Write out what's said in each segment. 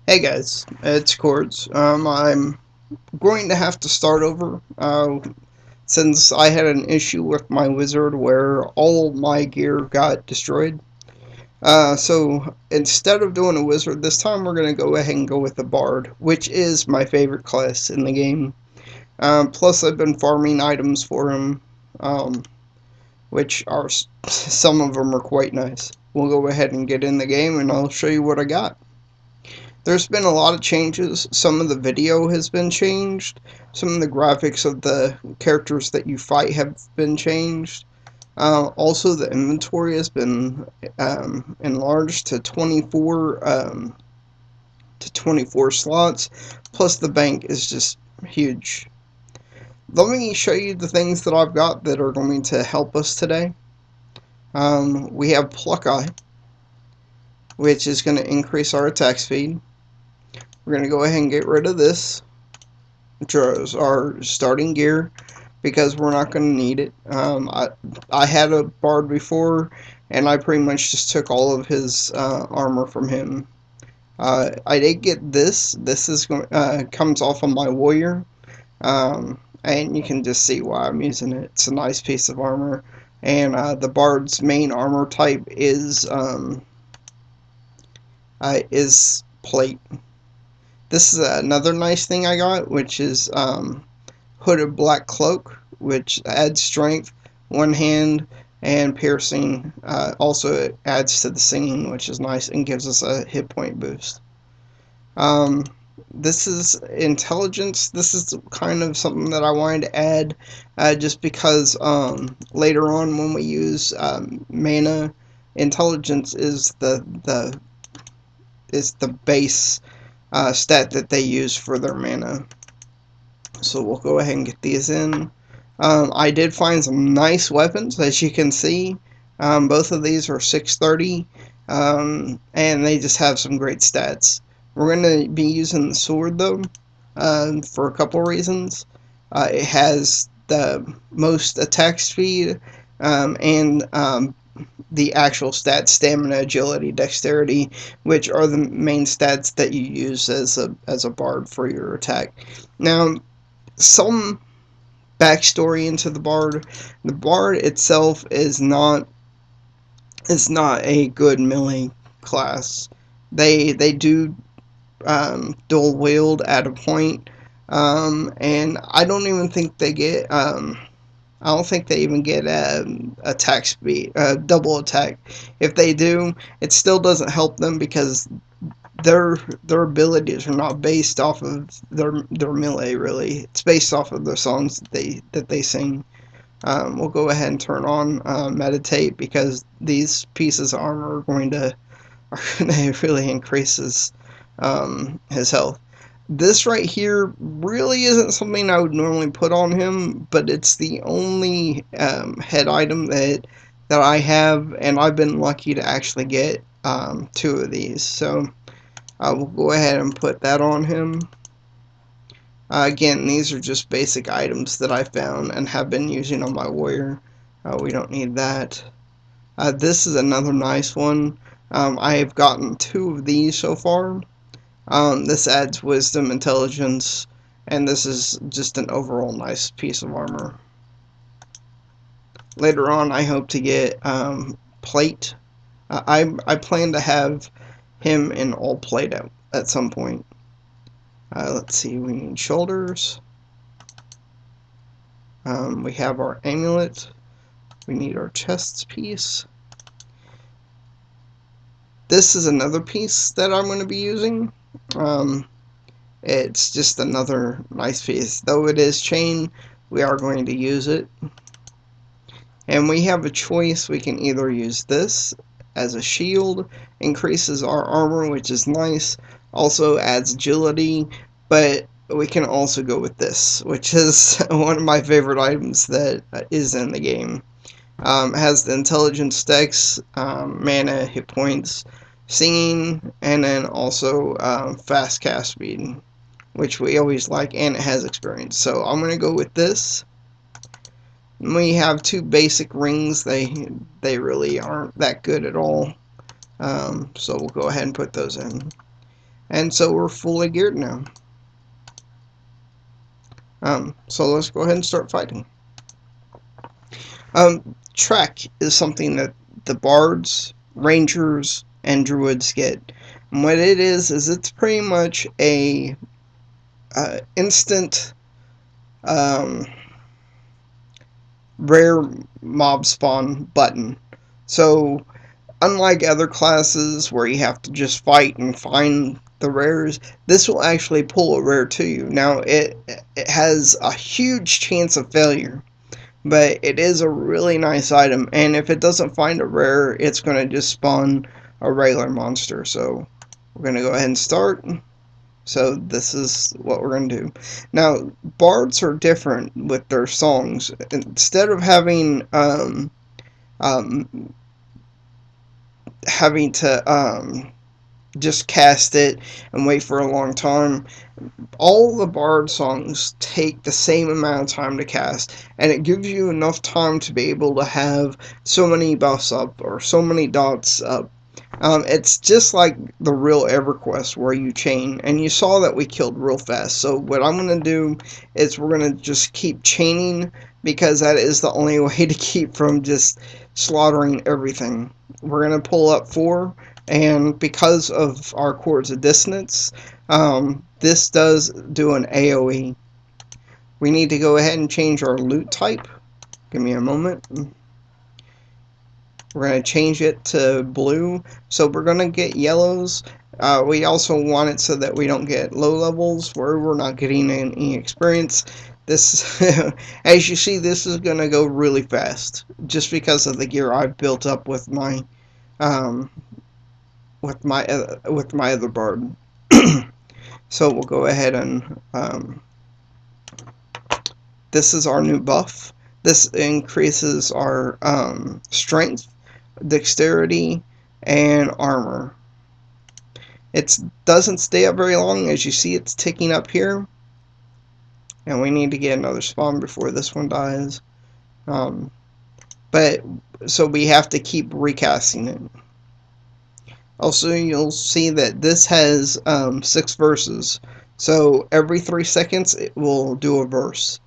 Hey guys, it's Chords. I'm going to have to start over since I had an issue with my wizard where all my gear got destroyed. So instead of doing a wizard this time, we're going to go ahead and go with the bard, which is my favorite class in the game. Plus, I've been farming items for him, um, which are some of them are quite nice. We'll go ahead and get in the game, and I'll show you what I got. There's been a lot of changes. Some of the video has been changed. Some of the graphics of the characters that you fight have been changed. Also, the inventory has been enlarged to 24 slots. Plus, the bank is just huge. Let me show you the things that I've got that are going to help us today. We have Pluck Eye, which is going to increase our attack speed. We're going to go ahead and get rid of this, which is our starting gear, because we're not going to need it. I had a bard before, and I pretty much just took all of his armor from him. I did get this. This is comes off of my warrior, and you can just see why I'm using it. It's a nice piece of armor, and the bard's main armor type is plate. This is another nice thing I got, which is Hooded Black Cloak, which adds strength, one hand, and piercing. Also, it adds to the singing, which is nice, and gives us a hit point boost. This is intelligence. This is kind of something that I wanted to add, just because later on when we use mana, intelligence is the base stat that they use for their mana. So we'll go ahead and get these in. I did find some nice weapons, as you can see. Both of these are 630, and they just have some great stats. We're going to be using the sword, though, for a couple reasons. It has the most attack speed, and the actual stats: stamina, agility, dexterity, which are the main stats that you use as a bard for your attack. Now, some backstory into the bard. The bard itself is not a good melee class. They do dual wield at a point, and I don't even think they get I don't think they even get attack speed, double attack. If they do, it still doesn't help them because their abilities are not based off of their melee. Really, it's based off of the songs that they sing. We'll go ahead and turn on meditate, because these pieces of armor are going to really increase his health. This right here really isn't something I would normally put on him, but it's the only head item that I have, and I've been lucky to actually get 2 of these. So I will go ahead and put that on him. Again, these are just basic items that I found and have been using on my warrior. We don't need that. This is another nice one. I have gotten 2 of these so far. This adds wisdom, intelligence, and this is just an overall nice piece of armor. Later on, I hope to get plate. I plan to have him in all plate at some point. Let's see, we need shoulders. We have our amulet. We need our chest piece. This is another piece that I'm going to be using. It's just another nice piece. Though it is chain, we are going to use it. And we have a choice. We can either use this as a shield, increases our armor, which is nice, also adds agility, but we can also go with this, which is one of my favorite items that is in the game. Has the intelligence, dex, mana, hit points, singing, and then also fast cast speed, which we always like, and it has experience. So I'm going to go with this. We have 2 basic rings. They really aren't that good at all. So we'll go ahead and put those in. And so we're fully geared now. So let's go ahead and start fighting. Trek is something that the bards, rangers, and druids get. And what it is it's pretty much a instant rare mob spawn button. So unlike other classes where you have to just fight and find the rares, this will actually pull a rare to you. Now it has a huge chance of failure, but it is a really nice item, and if it doesn't find a rare, it's going to just spawn a regular monster. So we're going to go ahead and start. So this is what we're going to do. Now, bards are different with their songs. Instead of having having to just cast it and wait for a long time, all the bard songs take the same amount of time to cast, and it gives you enough time to be able to have so many buffs up or so many dots up. It's just like the real EverQuest where you chain, and you saw that we killed real fast. So what I'm going to do is we're going to just keep chaining, because that is the only way to keep from just slaughtering everything. We're going to pull up 4, and because of our chords of dissonance, this does do an AoE. We need to go ahead and change our loot type. Give me a moment. We're going to change it to blue. So we're going to get yellows. We also want it so that we don't get low levels where we're not getting any experience. This, as you see, this is going to go really fast just because of the gear I've built up with my other bard. So we'll go ahead and this is our new buff. This increases our strength, dexterity, and armor. It doesn't stay up very long. As you see, it's ticking up here, and we need to get another spawn before this one dies. But so we have to keep recasting it. Also, you'll see that this has 6 verses, so every 3 seconds it will do a verse.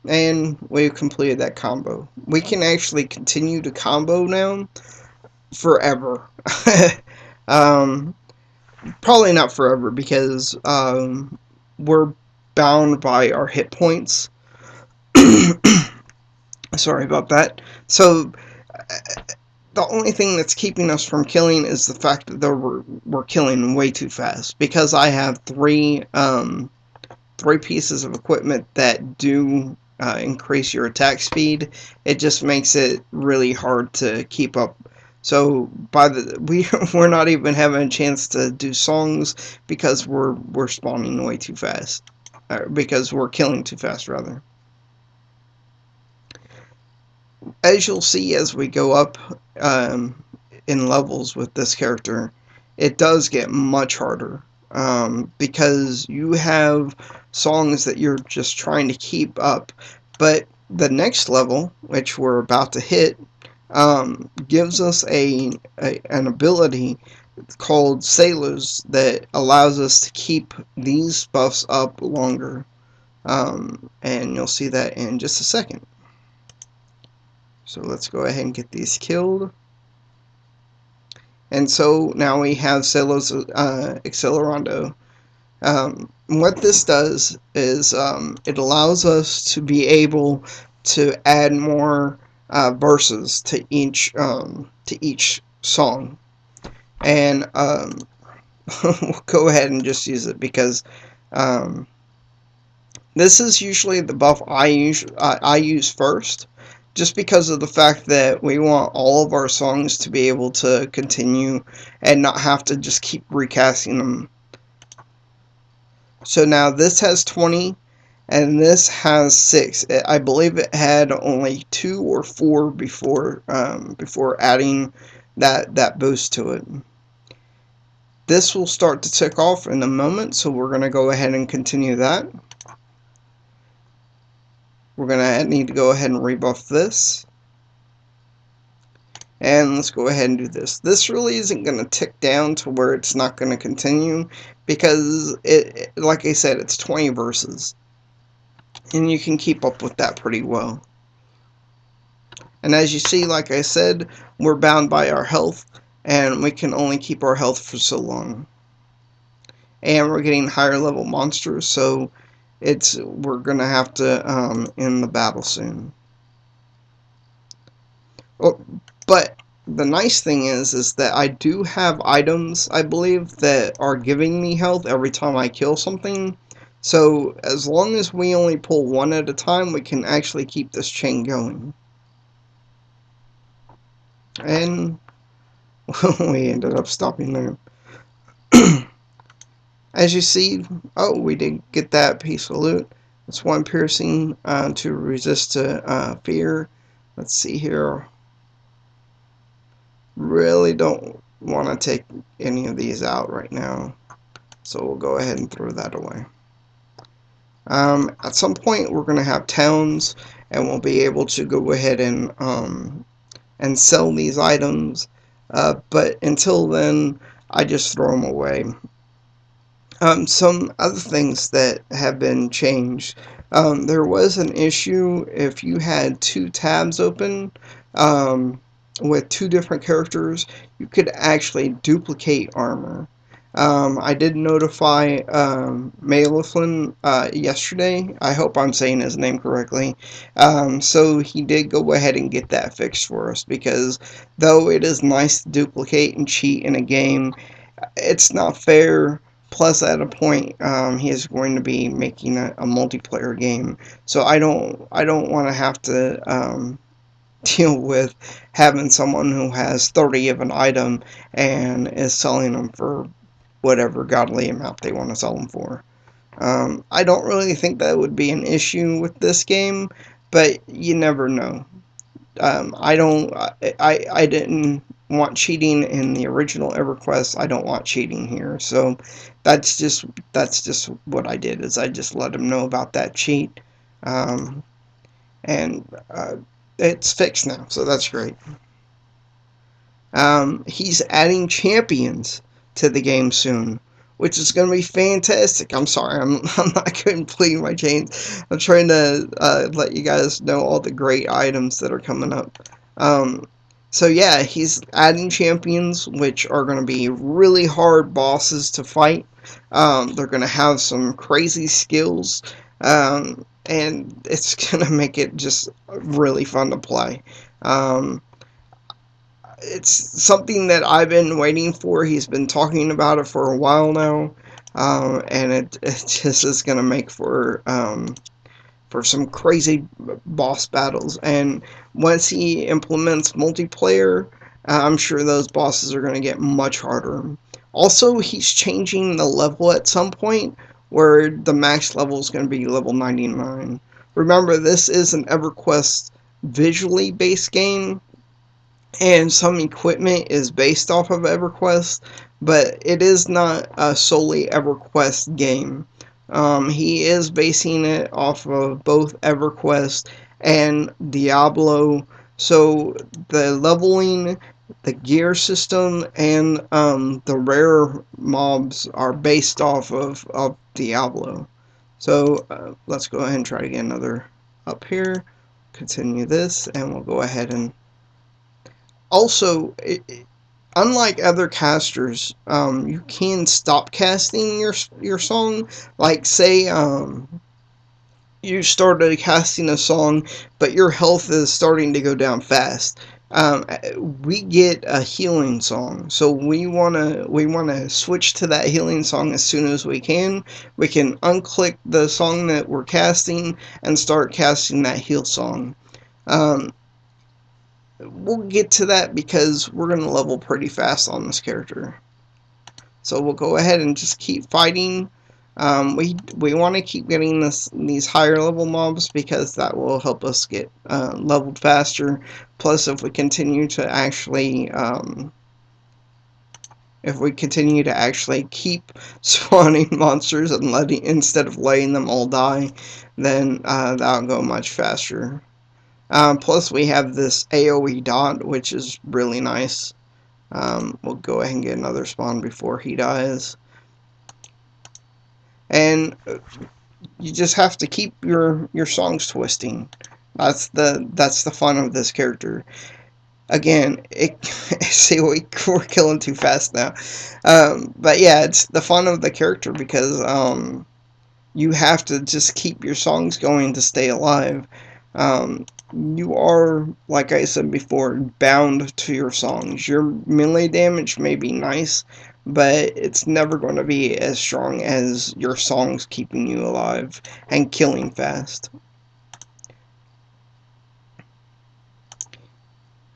And we've completed that combo. We can actually continue to combo now forever. Probably not forever, because we're bound by our hit points. Sorry about that. So the only thing that's keeping us from killing is the fact that we're killing way too fast, because I have 3 pieces of equipment that do increase your attack speed. It just makes it really hard to keep up. So we're not even having a chance to do songs because we're spawning way too fast, because we're killing too fast rather. As you'll see as we go up in levels with this character, it does get much harder. Because you have songs that you're just trying to keep up, but the next level, which we're about to hit, gives us an ability called Sailors that allows us to keep these buffs up longer, and you'll see that in just a second. So let's go ahead and get these killed. And so now we have Celos Accelerando. What this does is it allows us to be able to add more verses to each song, and we'll go ahead and just use it because this is usually the buff I use first, just because of the fact that we want all of our songs to be able to continue and not have to just keep recasting them. So now this has 20 and this has 6. I believe it had only 2 or 4 before adding that boost to it. This will start to tick off in a moment, so we're going to go ahead and continue that. We're going to need to go ahead and rebuff this. And let's go ahead and do this. This really isn't going to tick down to where it's not going to continue. because like I said, it's 20 verses, and you can keep up with that pretty well. And as you see, like I said, we're bound by our health, and we can only keep our health for so long. And we're getting higher level monsters, so we're gonna have to end the battle soon. Well, but the nice thing is that I do have items, I believe, that are giving me health every time I kill something. So as long as we only pull one at a time, we can actually keep this chain going. And we ended up stopping there. As you see, oh, we did get that piece of loot. It's one piercing to resist fear. Let's see here. Really don't want to take any of these out right now, so we'll go ahead and throw that away. At some point, we're going to have towns, and we'll be able to go ahead and sell these items. But until then, I just throw them away. Some other things that have been changed. There was an issue if you had two tabs open with two different characters, you could actually duplicate armor. I did notify Maleflin yesterday. I hope I'm saying his name correctly. So he did go ahead and get that fixed for us, because though it is nice to duplicate and cheat in a game, it's not fair. Plus, at a point, he is going to be making a multiplayer game, so I don't want to have to deal with having someone who has 30 of an item and is selling them for whatever godly amount they want to sell them for. I don't really think that would be an issue with this game, but you never know. I didn't want cheating in the original EverQuest. I don't want cheating here, so that's just what I did. Is I just let him know about that cheat, and it's fixed now, so that's great. He's adding champions to the game soon, which is going to be fantastic. I'm sorry, I'm not completing my chains. I'm trying to let you guys know all the great items that are coming up. So yeah, he's adding champions, which are going to be really hard bosses to fight. They're going to have some crazy skills, and it's going to make it just really fun to play. It's something that I've been waiting for. He's been talking about it for a while now, and it just is going to make for some crazy boss battles. And once he implements multiplayer, I'm sure those bosses are going to get much harder. Also, he's changing the level at some point, where the max level is going to be level 99. Remember, this is an EverQuest visually based game, and some equipment is based off of EverQuest, but it is not a solely EverQuest game. He is basing it off of both EverQuest and Diablo, so the leveling, the gear system, and the rare mobs are based off of Diablo. So let's go ahead and try to get another up here. Continue this, and we'll go ahead and also, unlike other casters, you can stop casting your song. Like, say, you started casting a song, but your health is starting to go down fast. We get a healing song, so we wanna switch to that healing song as soon as we can. We can unclick the song that we're casting and start casting that heal song. We'll get to that because we're going to level pretty fast on this character. So we'll go ahead and just keep fighting. We want to keep getting these higher level mobs, because that will help us get leveled faster. Plus, if we continue to actually keep spawning monsters and instead of letting them all die, then that'll go much faster. Plus, we have this AoE dot, which is really nice. We'll go ahead and get another spawn before he dies. and you just have to keep your songs twisting. That's the fun of this character. Again, see, we're killing too fast now. But yeah, it's the fun of the character because you have to just keep your songs going to stay alive. You are, like I said before, bound to your songs. Your melee damage may be nice, but it's never going to be as strong as your songs keeping you alive and killing fast.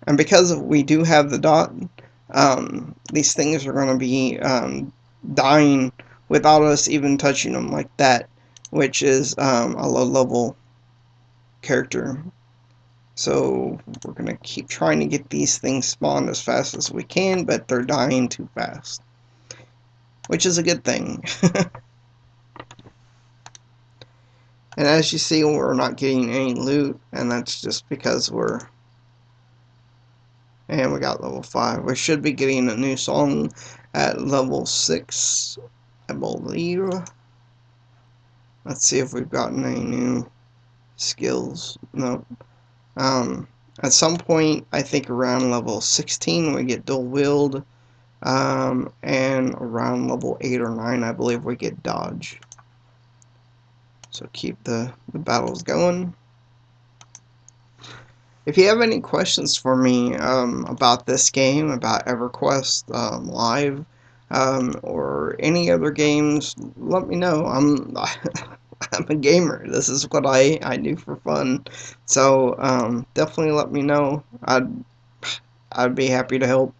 And because we do have the dot, these things are going to be dying without us even touching them like that, which is a low level character. So we're going to keep trying to get these things spawned as fast as we can, but they're dying too fast, which is a good thing. And as you see, we're not getting any loot, and that's just because and we got level 5. We should be getting a new song at level 6, I believe. Let's see if we've gotten any new skills. Nope. At some point, I think around level 16, we get dual wield. And around level 8 or 9, I believe we get dodge. So keep the battles going. If you have any questions for me about this game, about EverQuest Live, or any other games, let me know. I'm a gamer. This is what I do for fun. So definitely let me know. I'd be happy to help.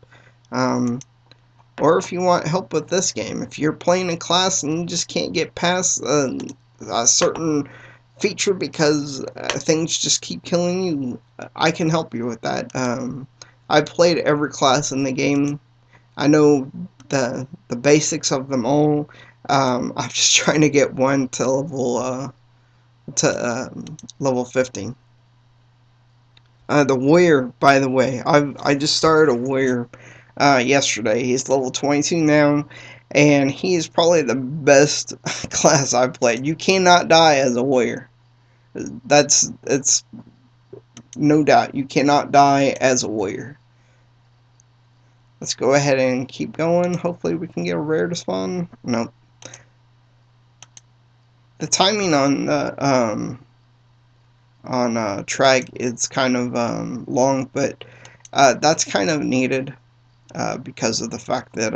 Or if you want help with this game, if you're playing a class and you just can't get past a certain feature because things just keep killing you, I can help you with that. I played every class in the game. I know the basics of them all. I'm just trying to get one to level 50. The warrior, by the way, I just started a warrior yesterday. He's level 22 now, and he is probably the best class I've played. You cannot die as a warrior. It's no doubt. You cannot die as a warrior. Let's go ahead and keep going. Hopefully we can get a rare to spawn. Nope. The timing on track is kind of long, but that's kind of needed because of the fact that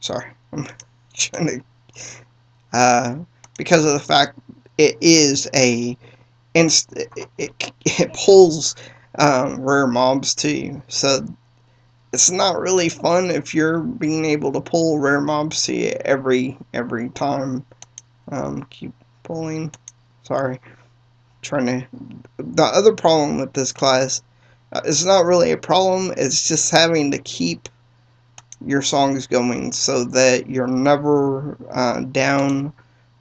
sorry, I'm trying to because of the fact it is a it pulls rare mobs to you, so it's not really fun if you're being able to pull rare mobs to you every time. Keep pulling. Sorry. Trying to. The other problem with this class, it's not really a problem. It's just having to keep your songs going so that you're never down.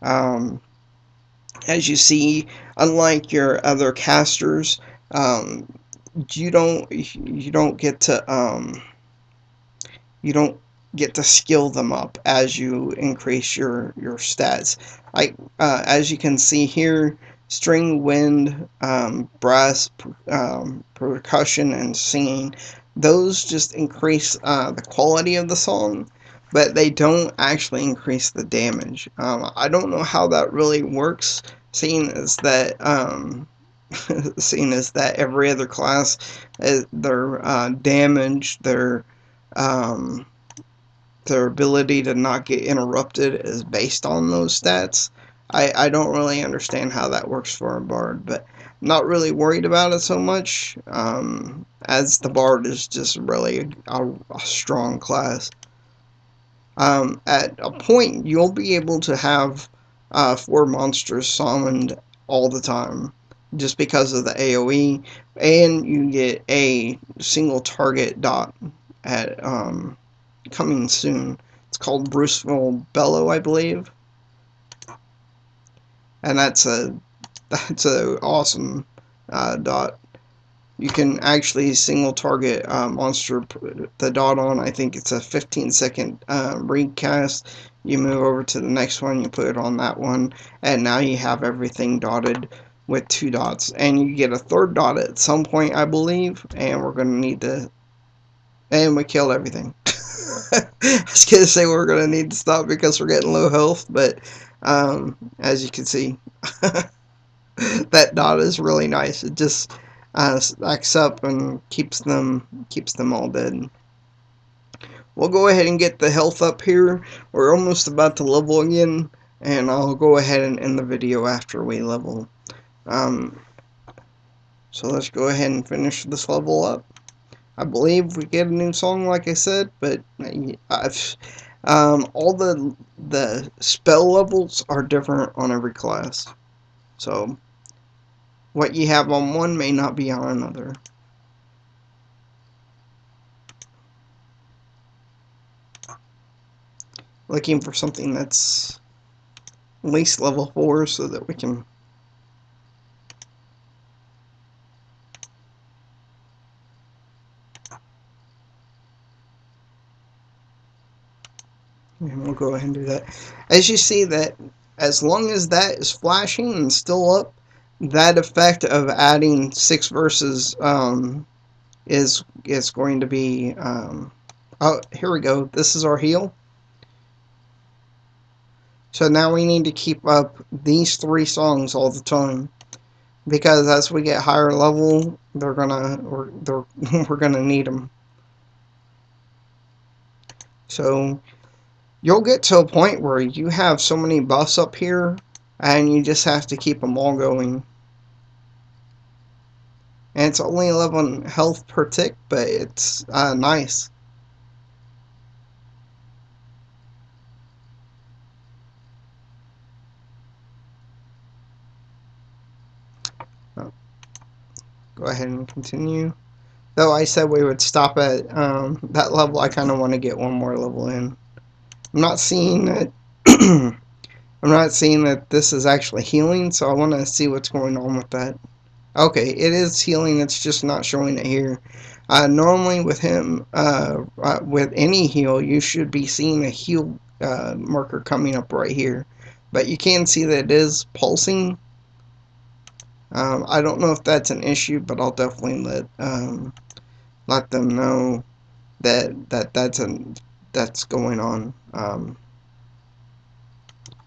As you see, unlike your other casters, you don't get to you don't get to skill them up as you increase your stats. Like as you can see here, string, wind, brass, percussion, and singing, those just increase the quality of the song, but they don't actually increase the damage. I don't know how that really works, seeing as that every other class, their damage, their ability to not get interrupted is based on those stats. I don't really understand how that works for a bard, but I'm not really worried about it so much, as the bard is just really a strong class. At a point, you'll be able to have 4 monsters summoned all the time, just because of the AoE, and you get a single target dot at coming soon. It's called Bruceville Bellow, I believe, and that's a awesome dot. You can actually single target monster, put the dot on. I think it's a 15-second recast. You move over to the next one, you put it on that one, and now you have everything dotted with 2 dots. And you get a 3rd dot at some point, I believe, and we're going to need to... And we killed everything. I was going to say we're going to need to stop because we're getting low health, but as you can see, that dot is really nice. It just stacks up and keeps them all dead. We'll go ahead and get the health up here. We're almost about to level again, and I'll go ahead and end the video after we level. So let's go ahead and finish this level up. I believe we get a new song, like I said, but all the spell levels are different on every class. So what you have on one may not be on another. Looking for something that's at least level 4 so that we can... And we'll go ahead and do that. As you see, that as long as that is flashing and still up, that effect of adding 6 verses is going to be... oh, here we go. This is our heal. So now we need to keep up these 3 songs all the time, because as we get higher level, we're gonna need them. So you'll get to a point where you have so many buffs up here, and you just have to keep them all going. And it's only 11 health per tick, but it's nice. Go ahead and continue. Though I said we would stop at that level, I kind of want to get one more level in. I'm not seeing that. I'm not seeing that this is actually healing, so I want to see what's going on with that. Okay, it is healing. It's just not showing it here. Normally with him, with any heal, you should be seeing a heal marker coming up right here, but you can see that it is pulsing. I don't know if that's an issue, but I'll definitely let them know that's going on.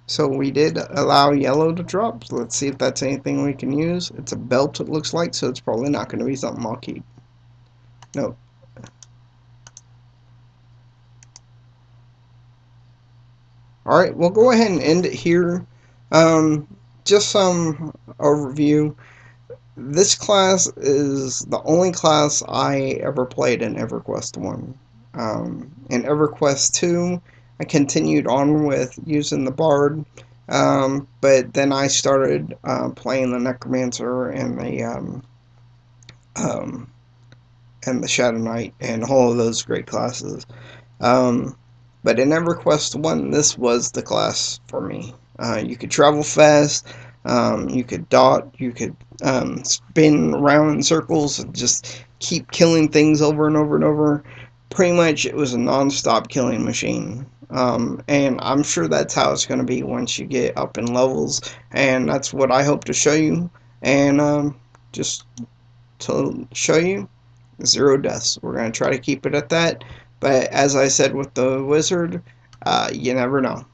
So we did allow yellow to drop. So let's see if that's anything we can use. It's a belt, it looks like, so it's probably not going to be something I'll keep. Nope. Alright, we'll go ahead and end it here. Just some overview. This class is the only class I ever played in EverQuest 1. In EverQuest 2, I continued on with using the Bard, but then I started playing the Necromancer and the Shadow Knight and all of those great classes. But in EverQuest 1, this was the class for me. You could travel fast, you could dot, you could spin around in circles and just keep killing things over and over and over. Pretty much it was a non-stop killing machine. And I'm sure that's how it's going to be once you get up in levels, and that's what I hope to show you. And just to show you, 0 deaths. We're going to try to keep it at that, but as I said with the wizard, you never know.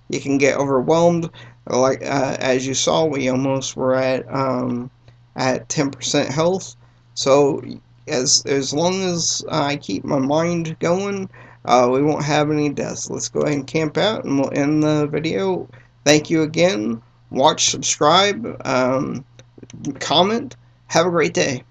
You can get overwhelmed. Like as you saw, we almost were at 10% health. So as long as I keep my mind going, we won't have any deaths. Let's go ahead and camp out, and we'll end the video. Thank you again. Watch, subscribe, comment. Have a great day.